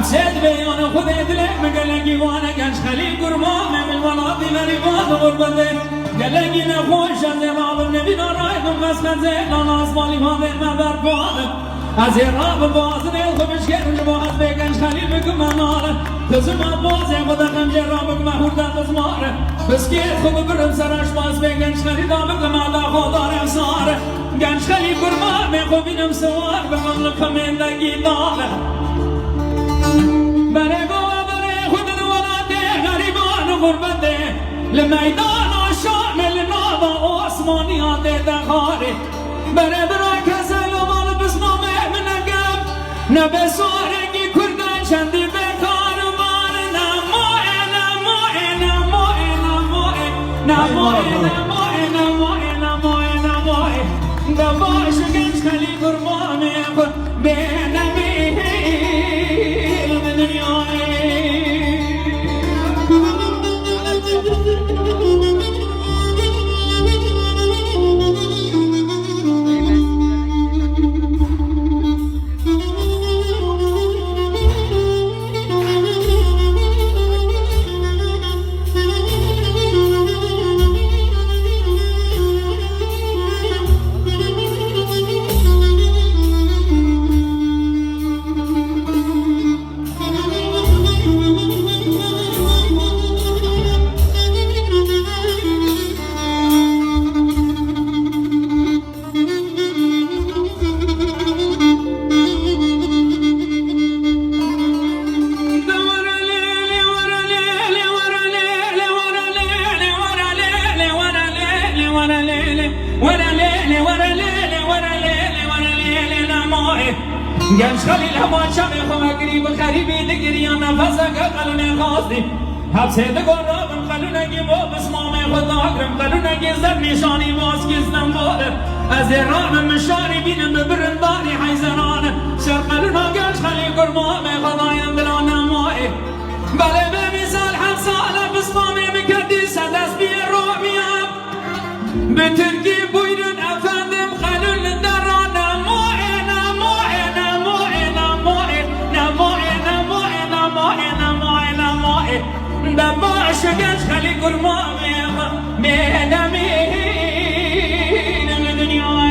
حبسيت بيان خذيت لك مقلقي وانا كانش خليل قرمام من المناطق غريبات غربتين قلقي نخوش ازيراب النبينا رايدم غسخت زين انا اصبالي ماذين ما برفاضم ازيراب بازني الخبش كيرن جباحت بيكنش خليل بكم امانه تزمات بازي خدقم جرابك مهور دا تزماره بسكيت خب برم سرش باز بيكنش خليل دابك مادا خودار افساره كانش خليل قرمام خوبينم سوار بمملك من دقي داره بره خود دولاته غریبان غربته لمیدان شامل نابا عثمانیات دخاره بره کسل و مال بسنامه منگم نبسارگی کردن چندی بکار بار نموه نموه نموه نموه نموه نموه نموه نموه دباش گنج خلی قربانه بینمی گنج خلیل همان شب خواه قریب خریبی دگری نفسک قلون خواستیم حبسه دگار رابم قلونگی با بسمام خدا اکرم قلونگی زر نشانی باز کستم باره از ایرانم مشاری بینم ببرنداری حیزران سر قلونا گنج خلیل قرمام خدایم دلانم مایی بله به مثال حبساله بسمامی بکردی سدست بی رومیم به ترکی بویرن افندم قلون درانم دباش گنج خلی قرمامي مهدمين الدنيا